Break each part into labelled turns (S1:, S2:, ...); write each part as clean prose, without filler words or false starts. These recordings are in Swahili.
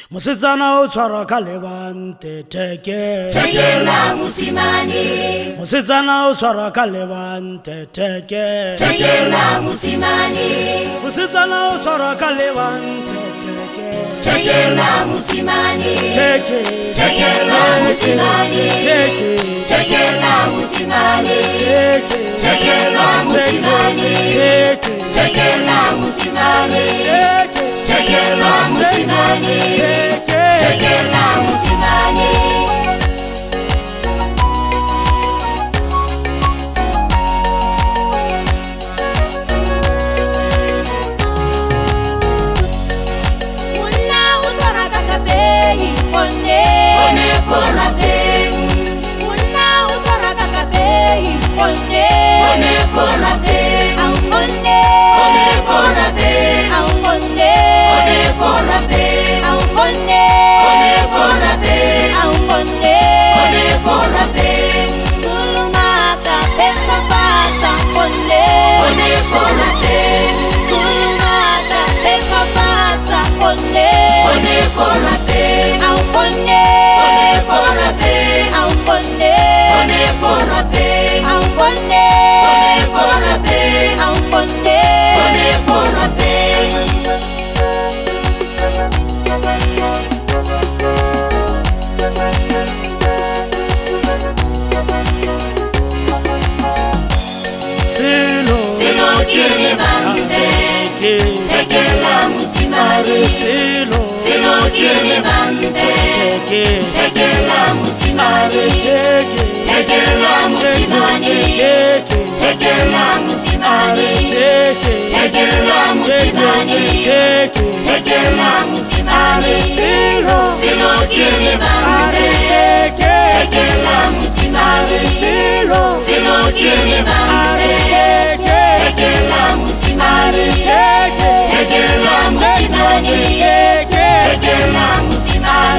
S1: Musetsana o tshwarwa ka lebante teke
S2: tekela musimane
S1: Musetsana o tshwarwa ka lebante teke
S2: tekela musimane
S1: Musetsana o tshwarwa ka lebante teke
S2: tekela musimane
S1: teke
S2: tekela musimane
S1: teke
S2: tekela musimane
S1: teke
S2: tekela musimane
S1: teke
S2: tekela musimane
S1: teke
S2: tekela musimane tekela musimane Muna usara kakabehi one kola behi Muna usara kakabehi one kola behi one kola behi one kola behi one kola behi Kulumaka pepa pata one kola behi Kulumaka pepa pata one kola behi one kola behi one kola behi one kola behi one kola behi Silo kile bande tekela musimane Silo kile bande tekela musimane tekela musimane tekela musimane tekela musimane tekela musimane Silo kile bande tekela musimane Silo kile bande tekela musimane tekela musimane tekela musimane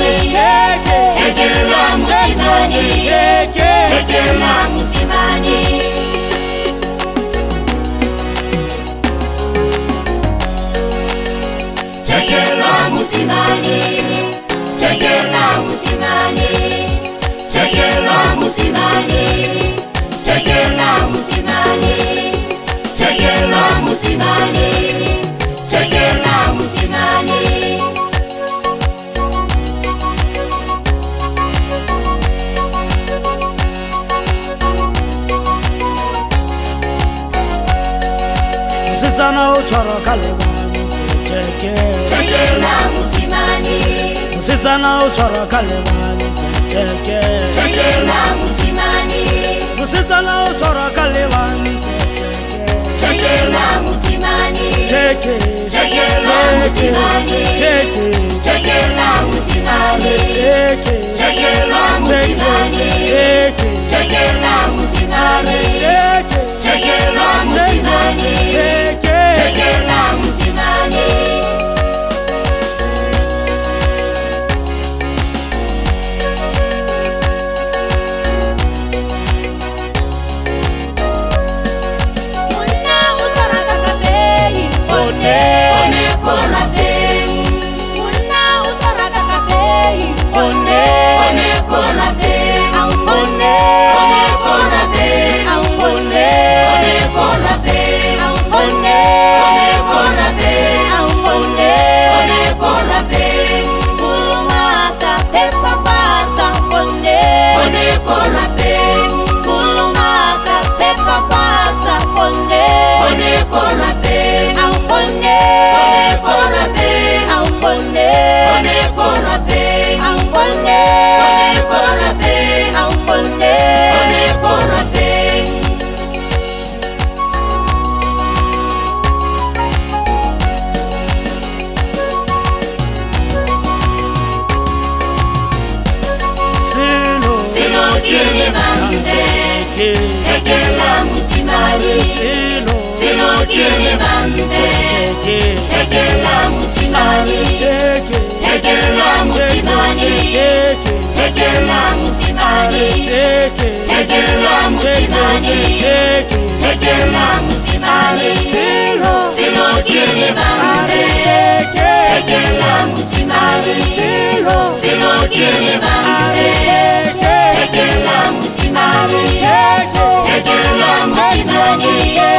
S2: tekela musimane tekela musimane tekela musimane tekela musimane tekela musimane tekela musimane tekela musimane tekela musimane
S1: Musetsana o tshwarwa ka lebante teke
S2: tekela musimane
S1: Musetsana o tshwarwa ka lebante teke
S2: tekela musimane
S1: Musetsana o tshwarwa ka lebante
S2: tekela musimane
S1: teke
S2: tekela musimane
S1: teke
S2: tekela musimane
S1: teke
S2: tekela musimane
S1: teke
S2: tekela musimane
S1: teke
S2: tekela musimane tekela musimane Muna usara kakabehi one kola behi Muna usara kakabehi one kola behi one kola behi one kola behi one kola behi one kola behi Kulumaka pepa fata one kola behi Kulumaka pepa fata one kola behi one kola behi one kola behi one kola behi one kola behi Silo kile bande tekela musimane Silo kile bande tekela musimane tekela musimane tekela musimane tekela musimane tekela musimane Silo kile bande tekela musimane ke Lebante, tekela mosimane, tekela mosimane.